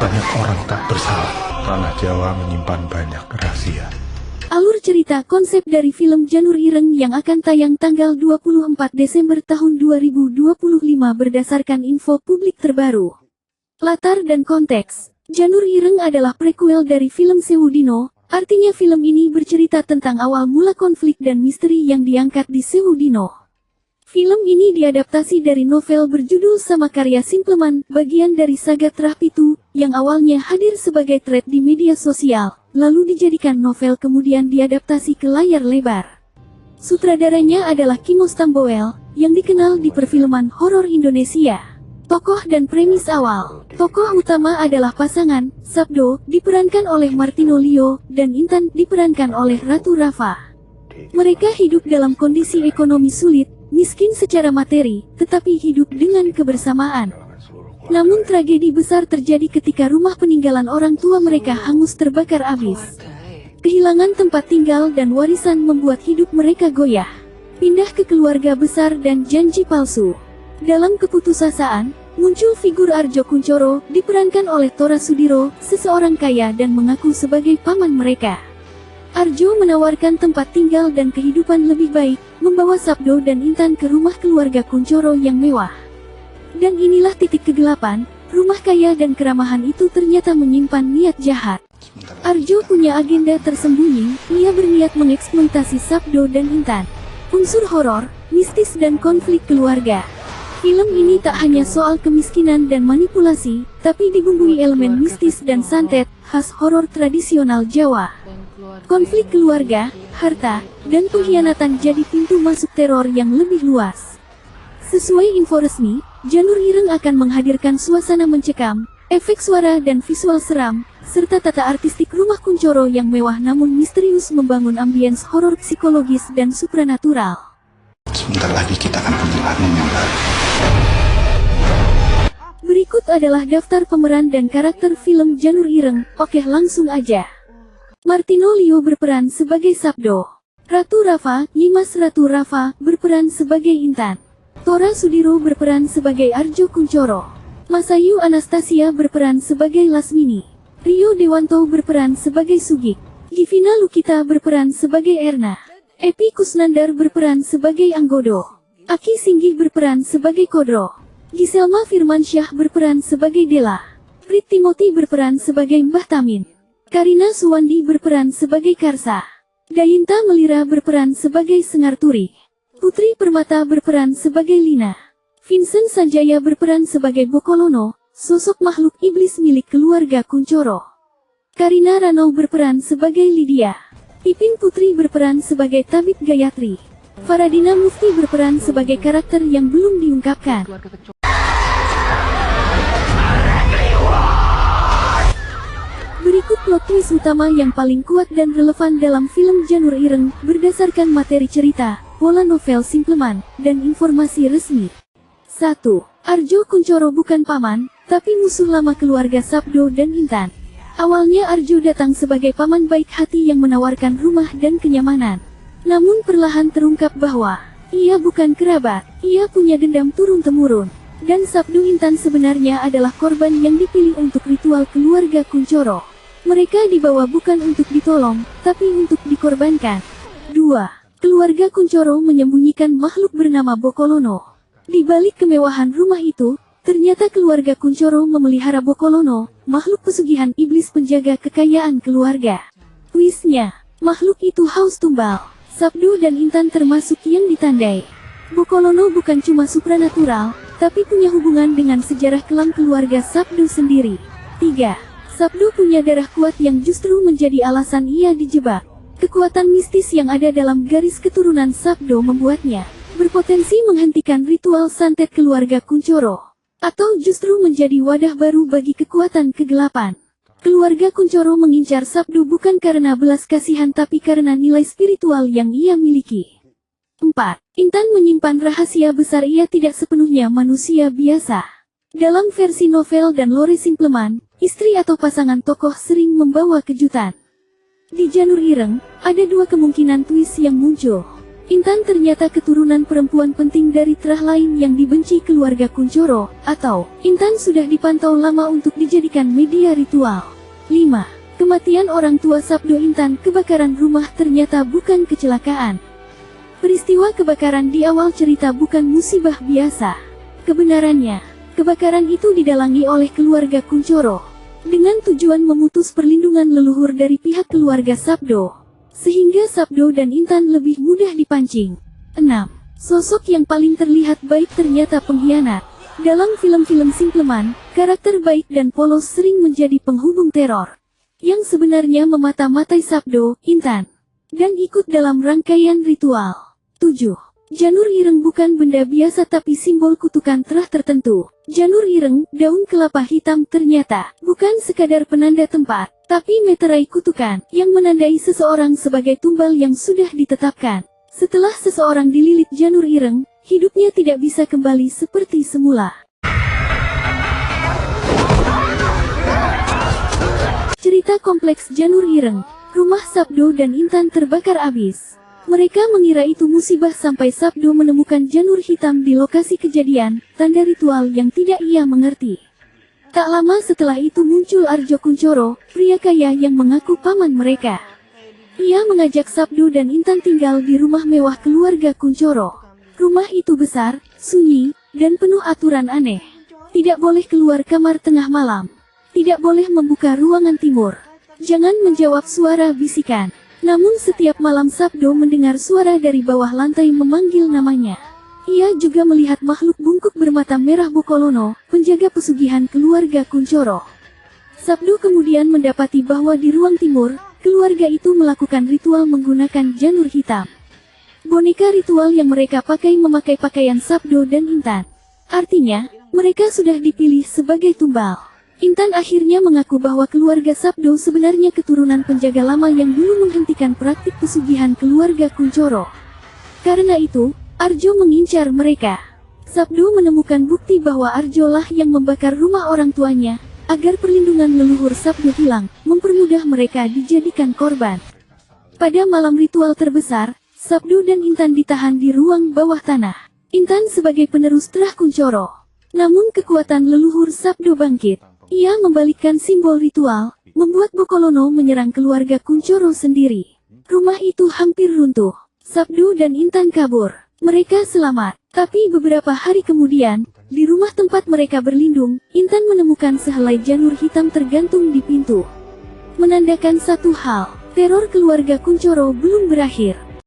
banyak orang tak bersalah. Tanah Jawa menyimpan banyak rahasia. Alur cerita konsep dari film Janur Ireng yang akan tayang tanggal 24 Desember tahun 2025 berdasarkan info publik terbaru. Latar dan konteks. Janur Ireng adalah prequel dari film Sewu Dino, artinya film ini bercerita tentang awal mula konflik dan misteri yang diangkat di Sewu Dino. Film ini diadaptasi dari novel berjudul sama karya Simpleman, bagian dari saga Trah Pitu, yang awalnya hadir sebagai thread di media sosial, lalu dijadikan novel kemudian diadaptasi ke layar lebar. Sutradaranya adalah Kimos Tamboel, yang dikenal di perfilman horor Indonesia. Tokoh dan premis awal. Tokoh utama adalah pasangan, Sabdo, diperankan oleh Martino Lio, dan Intan, diperankan oleh Ratu Rafa. Mereka hidup dalam kondisi ekonomi sulit, miskin secara materi, tetapi hidup dengan kebersamaan. Namun tragedi besar terjadi ketika rumah peninggalan orang tua mereka hangus terbakar habis. Kehilangan tempat tinggal dan warisan membuat hidup mereka goyah. Pindah ke keluarga besar dan janji palsu. Dalam keputusasaan, muncul figur Arjo Kuncoro, diperankan oleh Tora Sudiro, seseorang kaya dan mengaku sebagai paman mereka. Arjo menawarkan tempat tinggal dan kehidupan lebih baik, membawa Sabdo dan Intan ke rumah keluarga Kuncoro yang mewah. Dan inilah titik kegelapan, rumah kaya dan keramahan itu ternyata menyimpan niat jahat. Arjo punya agenda tersembunyi, ia berniat mengeksploitasi Sabdo dan Intan. Unsur horor, mistis dan konflik keluarga. Film ini tak hanya soal kemiskinan dan manipulasi, tapi dibumbui elemen mistis dan santet, khas horor tradisional Jawa. Konflik keluarga, harta, dan pengkhianatan jadi pintu masuk teror yang lebih luas. Sesuai info resmi, Janur Ireng akan menghadirkan suasana mencekam, efek suara dan visual seram, serta tata artistik rumah Kuncoro yang mewah namun misterius membangun ambience horor psikologis dan supranatural. Sebentar lagi kita akan punya album yang baru. Berikut adalah daftar pemeran dan karakter film Janur Ireng. Oke, langsung aja. Martino Lio berperan sebagai Sabdo. Ratu Rafa, Nyimas Ratu Rafa, berperan sebagai Intan. Tora Sudiro berperan sebagai Arjo Kuncoro. Masayu Anastasia berperan sebagai Lasmini. Rio Dewanto berperan sebagai Sugik. Givina Lukita berperan sebagai Erna. Epi Kusnandar berperan sebagai Anggodo. Aki Singgih berperan sebagai Kodro. Giselma Firmansyah berperan sebagai Dela. Prit Timothy berperan sebagai Mbah Tamin. Karina Suwandi berperan sebagai Karsa. Dayinta Melira berperan sebagai Sengarturi. Putri Permata berperan sebagai Lina. Vincent Sanjaya berperan sebagai Bokolono, sosok makhluk iblis milik keluarga Kuncoro. Karina Rano berperan sebagai Lydia. Ipin Putri berperan sebagai Tabib Gayatri. Faradina Mufti berperan sebagai karakter yang belum diungkapkan. Berikut plot twist utama yang paling kuat dan relevan dalam film Janur Ireng, berdasarkan materi cerita, pola novel Simpleman, dan informasi resmi. 1. Arjo Kuncoro bukan paman, tapi musuh lama keluarga Sabdo dan Intan. Awalnya Arjo datang sebagai paman baik hati yang menawarkan rumah dan kenyamanan. Namun perlahan terungkap bahwa ia bukan kerabat, ia punya dendam turun-temurun. Dan Sabdo Intan sebenarnya adalah korban yang dipilih untuk ritual keluarga Kuncoro. Mereka dibawa bukan untuk ditolong, tapi untuk dikorbankan. 2. Keluarga Kuncoro menyembunyikan makhluk bernama Bokolono. Di balik kemewahan rumah itu, ternyata keluarga Kuncoro memelihara Bokolono, makhluk pesugihan iblis penjaga kekayaan keluarga. Twistnya, makhluk itu haus tumbal. Sabdo dan Intan termasuk yang ditandai. Bokolono bukan cuma supranatural, tapi punya hubungan dengan sejarah kelam keluarga Sabdo sendiri. 3. Sabdo punya darah kuat yang justru menjadi alasan ia dijebak. Kekuatan mistis yang ada dalam garis keturunan Sabdo membuatnya berpotensi menghentikan ritual santet keluarga Kuncoro, atau justru menjadi wadah baru bagi kekuatan kegelapan. Keluarga Kuncoro mengincar Sabdo bukan karena belas kasihan tapi karena nilai spiritual yang ia miliki. 4. Intan menyimpan rahasia besar, ia tidak sepenuhnya manusia biasa. Dalam versi novel dan lore Simpleman, istri atau pasangan tokoh sering membawa kejutan. Di Janur Ireng, ada dua kemungkinan twist yang muncul. Intan ternyata keturunan perempuan penting dari terah lain yang dibenci keluarga Kuncoro, atau Intan sudah dipantau lama untuk dijadikan media ritual. 5. Kematian orang tua Sabdo Intan. Kebakaran rumah ternyata bukan kecelakaan. Peristiwa kebakaran di awal cerita bukan musibah biasa. Kebenarannya, kebakaran itu didalangi oleh keluarga Kuncoro, dengan tujuan memutus perlindungan leluhur dari pihak keluarga Sabdo, sehingga Sabdo dan Intan lebih mudah dipancing. 6. Sosok yang paling terlihat baik ternyata pengkhianat. Dalam film-film Simpleman, karakter baik dan polos sering menjadi penghubung teror, yang sebenarnya memata-matai Sabdo, Intan, dan ikut dalam rangkaian ritual. 7. Janur ireng bukan benda biasa tapi simbol kutukan terah tertentu. Janur ireng, daun kelapa hitam, ternyata bukan sekadar penanda tempat, tapi meterai kutukan yang menandai seseorang sebagai tumbal yang sudah ditetapkan. Setelah seseorang dililit janur ireng, hidupnya tidak bisa kembali seperti semula. Cerita kompleks janur ireng. Rumah Sabdo dan Intan terbakar habis. Mereka mengira itu musibah sampai Sabdo menemukan janur hitam di lokasi kejadian, tanda ritual yang tidak ia mengerti. Tak lama setelah itu muncul Arjo Kuncoro, pria kaya yang mengaku paman mereka. Ia mengajak Sabdo dan Intan tinggal di rumah mewah keluarga Kuncoro. Rumah itu besar, sunyi, dan penuh aturan aneh. Tidak boleh keluar kamar tengah malam. Tidak boleh membuka ruangan timur. Jangan menjawab suara bisikan. Namun setiap malam Sabdo mendengar suara dari bawah lantai memanggil namanya. Ia juga melihat makhluk bungkuk bermata merah Bokolono, penjaga pesugihan keluarga Kuncoro. Sabdo kemudian mendapati bahwa di ruang timur, keluarga itu melakukan ritual menggunakan janur hitam. Boneka ritual yang mereka pakai memakai pakaian Sabdo dan Intan. Artinya, mereka sudah dipilih sebagai tumbal. Intan akhirnya mengaku bahwa keluarga Sabdo sebenarnya keturunan penjaga lama yang dulu menghentikan praktik pesugihan keluarga Kuncoro. Karena itu, Arjo mengincar mereka. Sabdo menemukan bukti bahwa Arjo lah yang membakar rumah orang tuanya, agar perlindungan leluhur Sabdo hilang, mempermudah mereka dijadikan korban. Pada malam ritual terbesar, Sabdo dan Intan ditahan di ruang bawah tanah. Intan sebagai penerus terah Kuncoro. Namun kekuatan leluhur Sabdo bangkit. Ia membalikkan simbol ritual, membuat Bokolono menyerang keluarga Kuncoro sendiri. Rumah itu hampir runtuh. Sabdo dan Intan kabur. Mereka selamat. Tapi beberapa hari kemudian, di rumah tempat mereka berlindung, Intan menemukan sehelai janur hitam tergantung di pintu. Menandakan satu hal, teror keluarga Kuncoro belum berakhir.